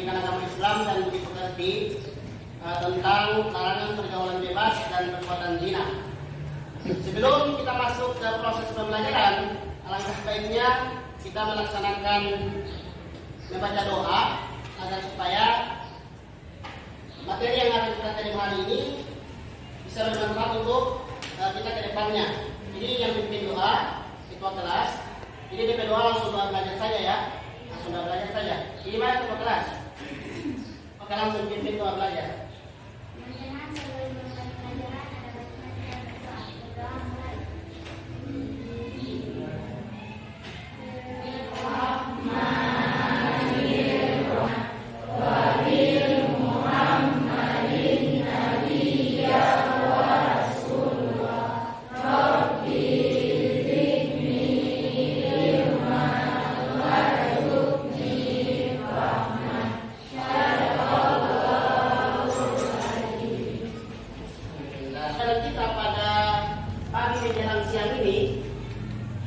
Pendidikan Agama Islam dan Budi Pekerti tentang larangan pergaulan bebas dan perbuatan zina. Sebelum kita masuk ke proses pembelajaran, alangkah baiknya kita melaksanakan membaca doa agar supaya materi yang akan kita terima hari ini bisa bermanfaat untuk kita ke depannya. Jadi yang pimpin doa ketua kelas. Jadi DP doa langsung doa belajar saja ya. Langsung doa belajar saja. Jadi mana ketua kelas? Oke, langsung pimpin doa belajar.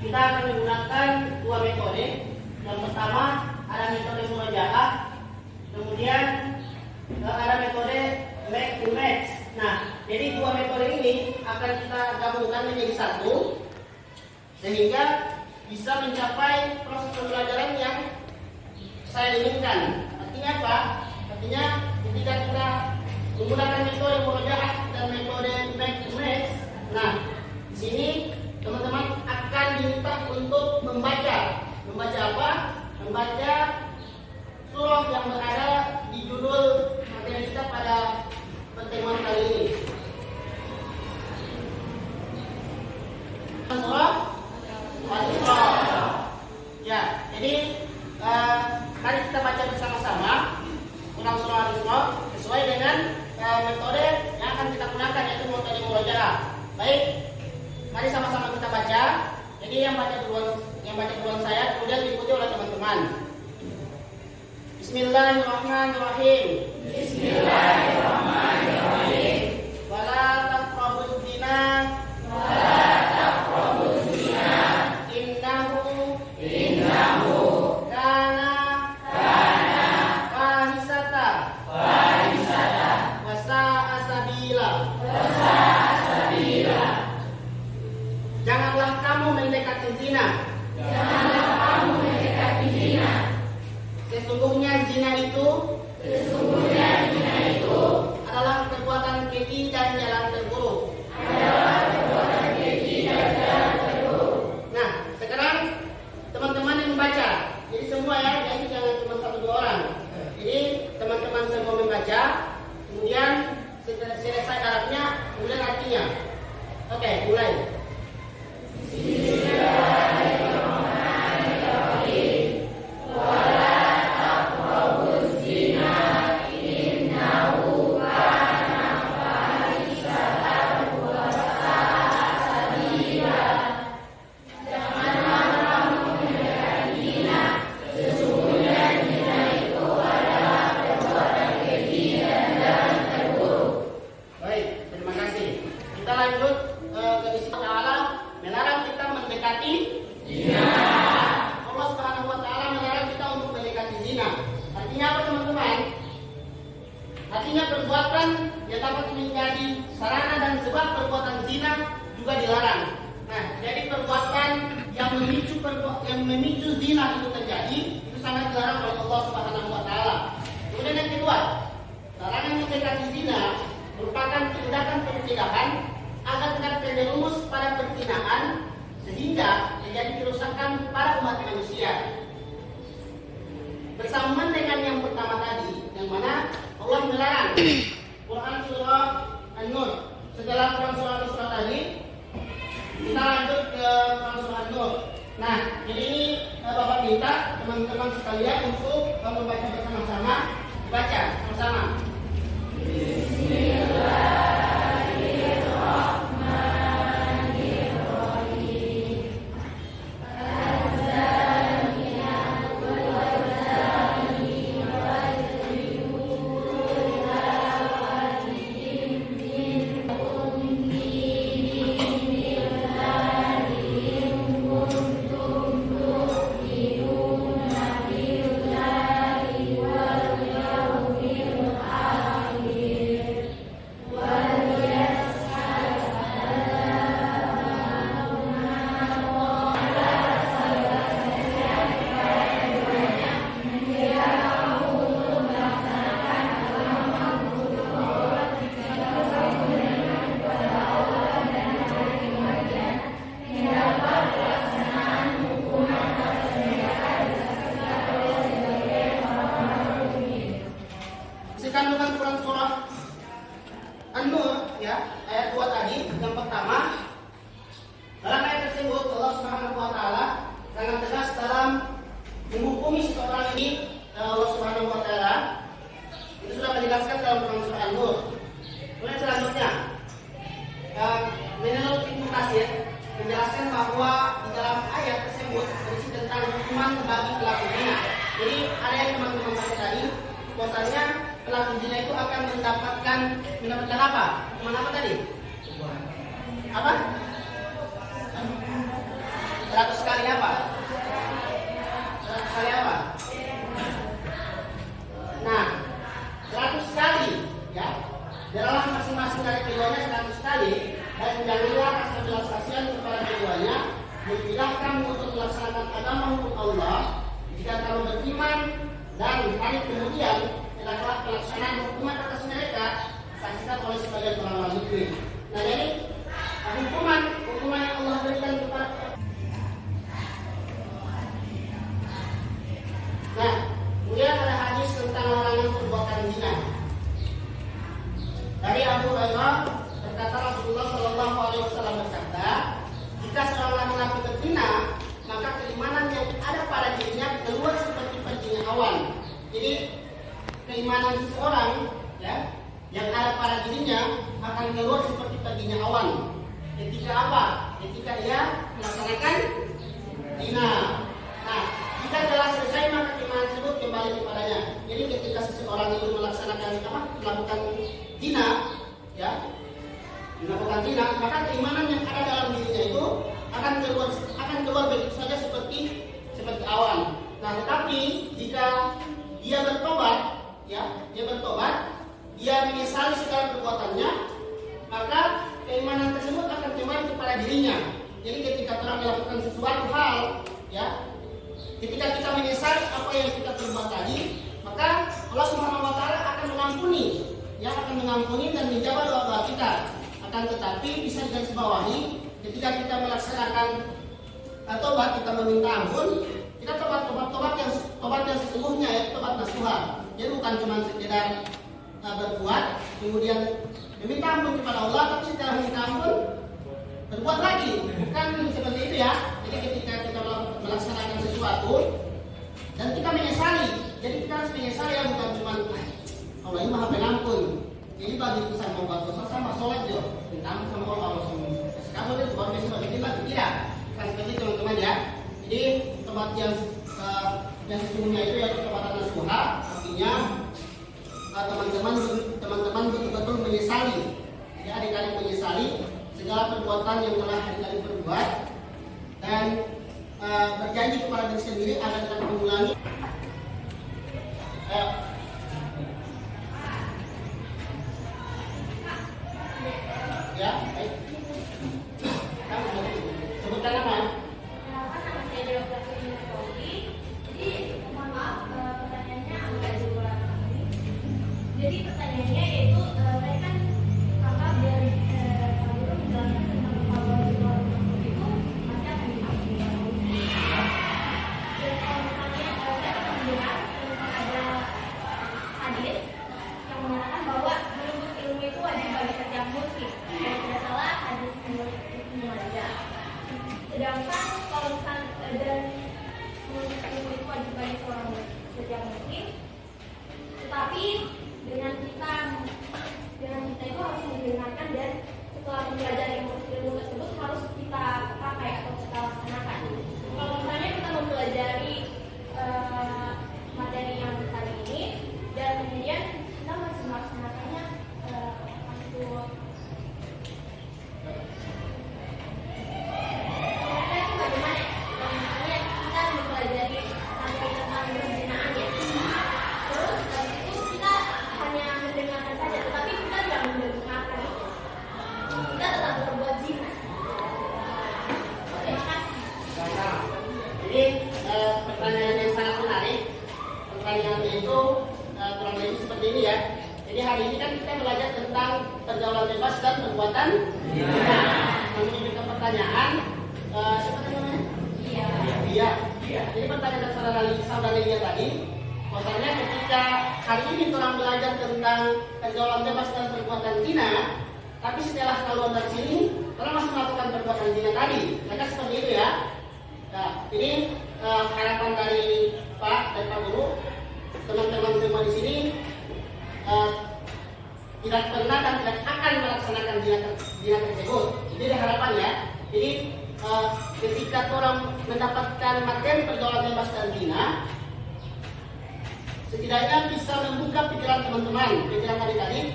Kita akan menggunakan dua metode. Yang pertama ada metode murojaah, kemudian ada metode make to match. Nah, jadi dua metode ini akan kita gabungkan menjadi satu sehingga bisa mencapai proses pembelajaran yang saya inginkan. Artinya apa? Artinya ketika kita menggunakan metode murojaah dan metode make to match, nah di sini teman-teman akan diminta untuk membaca apa? Membaca surah yang berada di judul materi kita pada pertemuan kali ini. Surah Al-Isra. Ya, jadi mari kita baca bersama-sama tentang surah Al-Isra sesuai dengan metode yang akan kita gunakan, yaitu metode murojaah. Baik. Mari sama-sama kita baca. Jadi yang baca duluan saya, kemudian diikuti oleh teman-teman. Bismillahirrahmanirrahim. Bismillahirrahmanirrahim. Wala taqrabuz zina. Wala taqrabuz zina. Innahu kana fahisata. Wa sa'a sabila. Janganlah kamu mendekati zina. Sesungguhnya zina itu adalah perbuatan keji dan jalan terburuk. Nah, sekarang teman-teman yang membaca. Jadi semua ya, jadi jangan cuma satu dua orang. Jadi teman-teman semua membaca, kemudian selesai Arabnya, kemudian artinya. Oke, mulai. Artinya perbuatan yang dapat menjadi sarana dan sebab perbuatan zina juga dilarang. Nah, jadi perbuatan yang memicu zina itu terjadi itu sangat dilarang oleh Allah Subhanahu wa taala. Kemudian yang kedua, larangan mendekati zina merupakan tindakan pencegahan agar tidak terjerumus pada perzinahan sehingga terjadi kerusakan pada umat manusia. Bersamaan dengan yang pertama tadi, yang mana Allah melarang. Quran surah An-Nur. Setelah Quran surah Al-Isra tadi, kita lanjut ke Quran surah An-Nur. Nah, jadi ini Bapak minta teman-teman sekalian untuk membaca bersama-sama. Baca bersama. kandungan Quran surah An-Nur ya, ayat 2 tadi. Yang pertama, dalam ayat tersebut Allah Subhanahu wa taala sangat tegas dalam menghukumi seseorang ini. Allah Subhanahu wa taala itu sudah menjelaskan dalam Quran surah An-Nur. Kemudian selanjutnya, menurut Ibnu Katsir menjelaskan bahwa di dalam ayat tersebut berisi tentang hukuman bagi pelaku zina. Jadi ada yang teman-teman baca tadi, bahwasanya pelaku zina itu akan mendapatkan apa? Hukuman apa tadi? Apa? 100 kali apa? 100 kali apa? Nah, 100 kali ya. Dalam masing-masing dari keduanya 100 kali, dan janganlah asal belas kasihan kepada keduanya, memudahkan untuk melaksanakan agama hukum Allah. Jika kamu beriman dan hari kemudian tidaklah pelaksanaan hukuman atas mereka disaksikan oleh sebagian orang muslim. Nah, jadi hukuman yang Allah berikan kepada. Nah, kemudian ada hadis tentang larangan perbuatan zina. Dari Abu Hurairah berkata, Rasulullah Shallallahu Alaihi Wasallam berkata, jika seorang laki-laki berzina, maka keimanan yang ada pada dirinya keluar seperti perginya awan. Jadi keimanan seseorang ya, yang ada pada dirinya akan keluar seperti perginya awan. Ketika apa? Ketika dia melaksanakan zina. Nah, jika telah selesai maka keimanan tersebut kembali kepadanya. Jadi ketika seseorang itu melakukan zina, ya, melakukan zina, maka keimanan yang ada dalam dirinya itu akan keluar begitu saja seperti awan. Nah, tetapi jika dia bertobat, ya, dia menyesali segala perbuatannya, maka keimanan tersebut akan kembali kepada dirinya. Jadi ketika telah melakukan sesuatu hal, ya, ketika kita menyesali apa yang kita perbuat tadi, maka Allah Subhanahu wa taala akan mengampuni, ya, dan menjawab doa-doa kita. Akan tetapi bisa digarisbawahi ketika kita melaksanakan tobat, kita meminta ampun, kita tobat yang sesungguhnya, ya, tobat nasuha. Jadi bukan cuma sekedar berbuat kemudian meminta ampun kepada Allah, tapi setelah meminta ampun berbuat lagi, bukan seperti itu ya. Jadi ketika kita melaksanakan sesuatu dan kita menyesali, jadi kita harus menyesali, ya, bukan cuma Allah ini maha pengampun. Jadi bagi itu saya mau buat dosa sama sholat juga, minta ampun sama Allah langsung. Kamu itu baru bisa begini lagi, tidak? Kan seperti teman-teman ya. Jadi tempat yang sesungguhnya itu yaitu tempat nasuha, artinya teman-teman betul-betul menyesali. Jadi adik-adik menyesali segala perbuatan yang telah adik-adik berbuat dan berjanji kepada diri sendiri agar tidak mengulangi. Ya, baik. Sebutkan nama. Jadi pertanyaannya yaitu tadi kan kakak dari Pak Guru menjelaskan tentang kalau itu masih akan dipakai. Dan kalau misalnya saya pernah mendengar tentang ada hadis yang mengatakan bahwa menuntut ilmu itu wajib bagi setiap muslim. Kalau tidak salah hadis menurut Ibnu Majah. Sedangkan kalau misalnya dan menuntut ilmu itu wajib bagi setiap muslim, tetapi dengan kita itu harus mendengarkan dan setelah mempelajari ilmu tersebut harus kita pakai atau kita laksanakan. Kalau misalnya kita mempelajari materi yang tadi ini dan kemudian kita masih melaksanakannya untuk itu bagaimana? Kalau misalnya kita mempelajari materi tentang penggunaan ya, terus itu kita hanya mendengarkan saja, tetapi kita tidak mendengarkan itu, kita tetap berbuat zina. Terima kasih. Jadi pertanyaan yang sangat menarik. Pertanyaannya itu kurang lebih seperti ini ya. Jadi hari ini kan kita belajar tentang pergaulan bebas dan perbuatan zina. Menunjukkan pertanyaan, siapa namanya? Iya. Iya. Jadi pertanyaan saudara Lia tadi, Maksudnya ketika hari ini orang belajar tentang pergaulan bebas dan perbuatan zina, tapi setelah keluar dari sini, orang masih melakukan perbuatan zina tadi. Mereka seperti itu ya. Nah, ini harapan dari Pak dan Pak Guru, teman-teman semua di sini tidak pernah dan tidak akan melaksanakan zina tersebut. Jadi harapan ya. Jadi ketika orang mendapatkan materi pergaulan bebas dan zina, setidaknya bisa membuka pikiran teman-teman, pikiran adik-adik,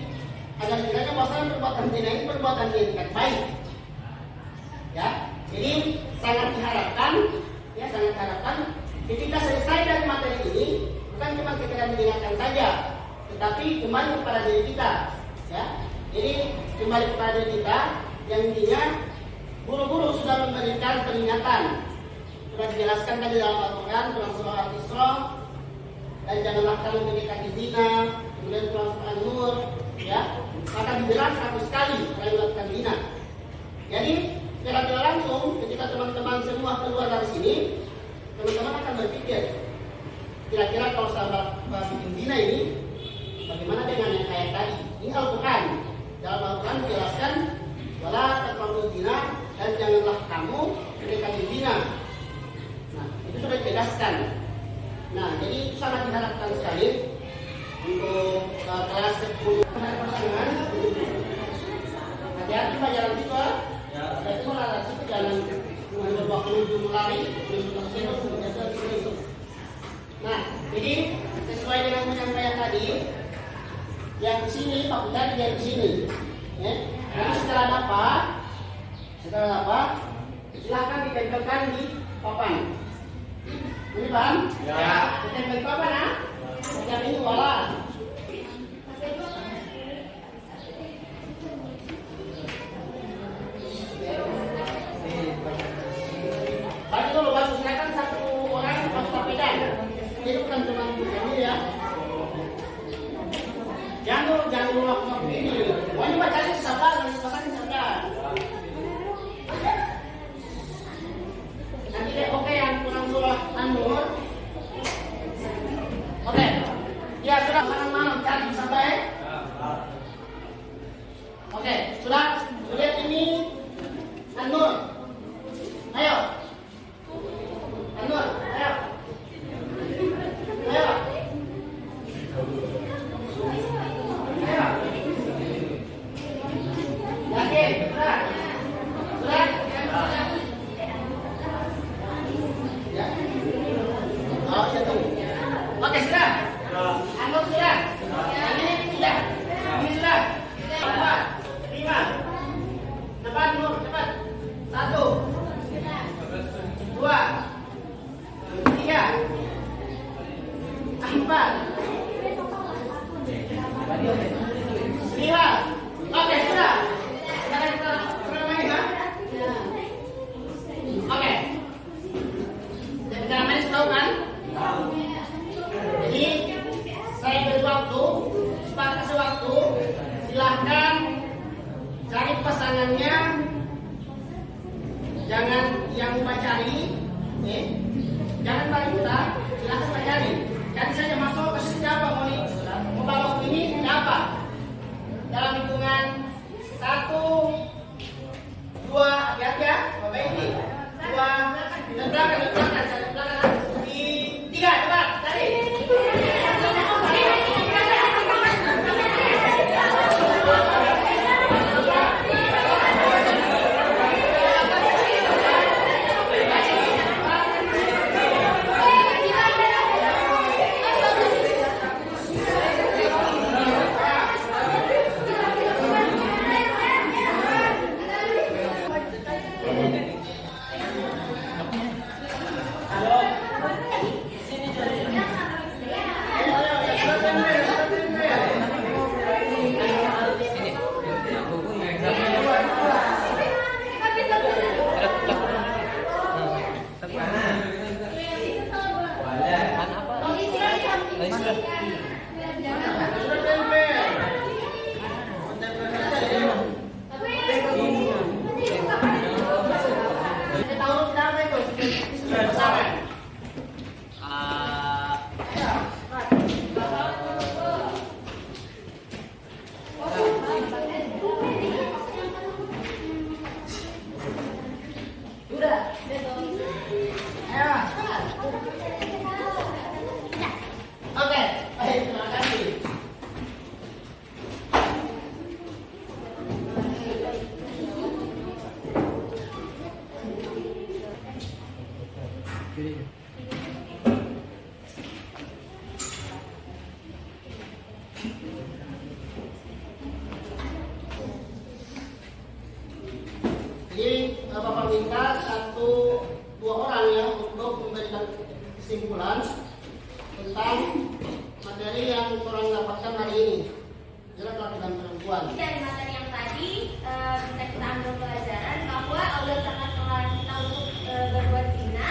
agar setidaknya bahwasanya perbuatan zina ini perbuatan yang tidak baik. Ya, jadi sangat diharapkan ketika selesai dari materi ini bukan cuma sekedar mendengarkan saja, tetapi kembali kepada diri kita. Ya, jadi kembali kepada diri kita yang intinya guru-guru sudah memberikan peringatan, sudah dijelaskan tadi dalam Al-Quran, dalam surah Al-Isra, dan janganlah kamu mendekati zina, kemudian dalam surah An-Nur, ya, maka dijelas 100 kali kalau melakukan zina. Jadi secara tidak langsung ketika teman-teman semua keluar dari sini, teman-teman akan berpikir, kira-kira kalau saya bikin zina ini, bagaimana dengan yang kayak tadi? Ini Al-Quran. Dalam Al-Quran dijelaskan, wala taqrabuz zina, dan janganlah kamu mendekati zina. Nah, itu sudah ditegaskan. Nah, jadi itu sangat diharapkan sekali untuk kelas 10 pertandingan. Hati-hati Pak, jalan situ ya. Itu malah situ jangan berbuat menuju lari, menuju ke. Nah, jadi sesuai dengan penyampaian tadi, yang di sini Pak Bunda dia di sini. Ya. Jadi setelah dapat, silakan ditempelkan di papan. Ini Bang? Ya. Ditempel papan ya? Yang ini wala. Bagi dulu Bang, silakan satu orang harus tapikan. Ini bukan cuma ini ya. Jangan dulu waktu ini. Wah, ini bacanya sabar, bacanya sabar. Nanti deh, oke yang kurang surah An-Nur. Oke. Ya sudah malam-malam cari sampai. Oke, sudah lihat ini An-Nur. Ayo. An-Nur, ayo. Ayo. Yakin? Sudah? Sudah? Ya? Oh, iya tuh. Oke, sudah? Anggap sudah? Ini sudah? Ini sudah? 4, 5. Cepat, Nur, cepat. 1, 2, 3, 4, 5. Oke, sudah. Sekarang kita main ya. Oke. Jadi cara main tahu kan? Jadi saya beri waktu, kasih waktu. Silahkan cari pasangannya. Jangan yang mau cari, jangan balita. Silahkan cari. Cari saja masuk ke siapa mau nih? Mau bawa ini siapa? Dalam hitungan 1, 2, hati-hati ya, Bapak ini 2, dan belakang, 3, cepat, tadi. Jadi Bapak minta dua orang ya untuk memberikan kesimpulan tentang materi yang kurang dapatkan hari ini. Jelas laki dan perempuan. Dari materi yang tadi bisa kita ambil pelajaran bahwa Allah sangat melarang kita untuk berbuat zina,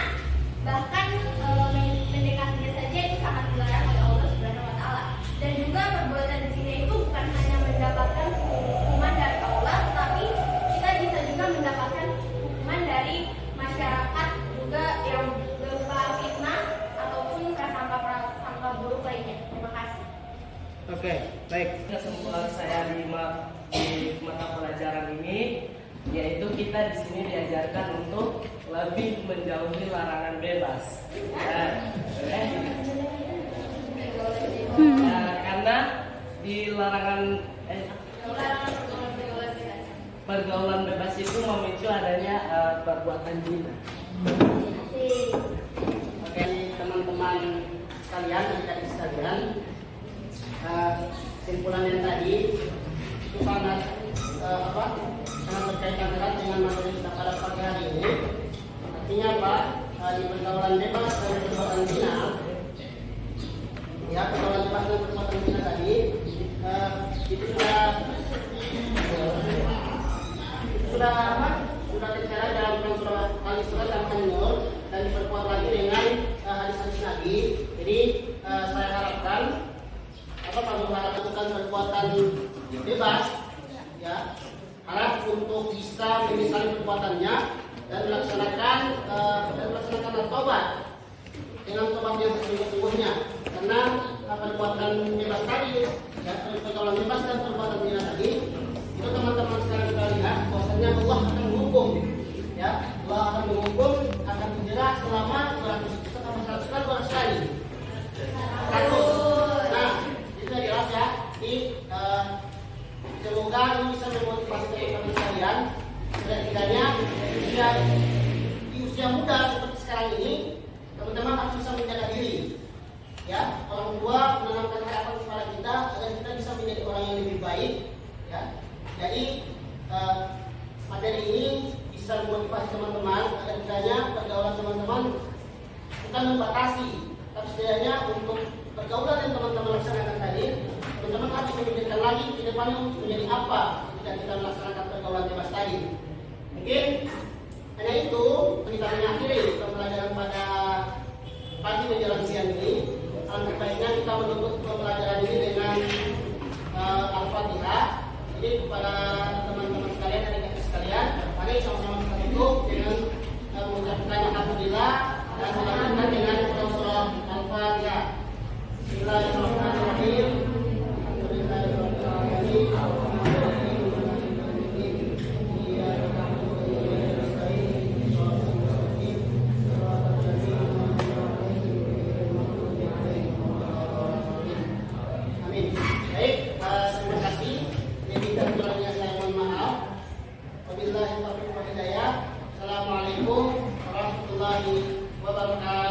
bahkan mendekatinya saja itu sangat dilarang oleh Allah Subhanahu Wa Taala. Dan juga perbuatan zina itu bukan hanya mendapatkan hukuman dari Allah, tapi kita bisa juga mendapatkan hukuman dari masyarakat juga yang berupa fitnah ataupun prasangka buruk lainnya. Terima kasih. Oke, baik. Kesimpulan saya di mata pelajaran ini yaitu kita di sini diajarkan untuk lebih menjauhi larangan bebas. Karena di larangan pergaulan bebas itu memicu adanya perbuatan zina. Oke, teman-teman sekalian, adik-adik sekalian, kesimpulan yang tadi itu sangat sangat berkaitan erat dengan materi kita pada pagi hari ini. Artinya apa? Di pergaulan bebas dan perbuatan zina, ya pergaulan bebas dan perbuatan zina tadi itu sudah tertera dalam surah Al-Isra dan An-Nur dan diperkuat lagi dengan hadis-hadis Nabi. Jadi saya harapkan kalau melakukan perbuatan bebas, ya harap untuk bisa menyesali perbuatannya dan melaksanakan tobat dengan tobat yang sesungguhnya. Karena perbuatan bebas tadi, ya pergaulan bebas dan perbuatan zina tadi, itu teman-teman sekalian sudah lihat bahwasanya Allah akan menghukum, ya Allah akan menghukum, akan dijerat selama 100 kali. Nah, itu sudah jelas ya. Jadi semoga ini bisa memotivasi teman-teman sekalian. Setidaknya di usia muda seperti sekarang ini, teman-teman harus bisa menjaga diri. Ya, orang tua menanamkan harapan kepada kita agar kita bisa menjadi orang yang lebih baik. Ya, jadi materi ini bisa memotivasi teman-teman agar kiranya pergaulan teman-teman bukan membatasi, tapi setidaknya untuk pergaulan yang teman-teman laksanakan tadi, teman-teman harus memikirkan lagi ke depannya menjadi apa ketika kita melaksanakan pergaulan bebas tadi. Mungkin hanya itu kita mengakhiri pembelajaran pada pagi menjelang siang ini. Alangkah baiknya kita menutup pembelajaran ini dengan Al-Fatihah. Jadi kepada teman-teman sekalian dan adik-adik sekalian, mari sama-sama kita tutup dengan mengucapkan alhamdulillah dan melanjutkan dengan surah Al-Fatihah. Bismillahirrahmanirrahim. Amin. Baik, terima kasih. Jadi dan kurangnya saya mohon maaf. Wabillahi taufiq wal hidayah. Assalamualaikum warahmatullahi wabarakatuh.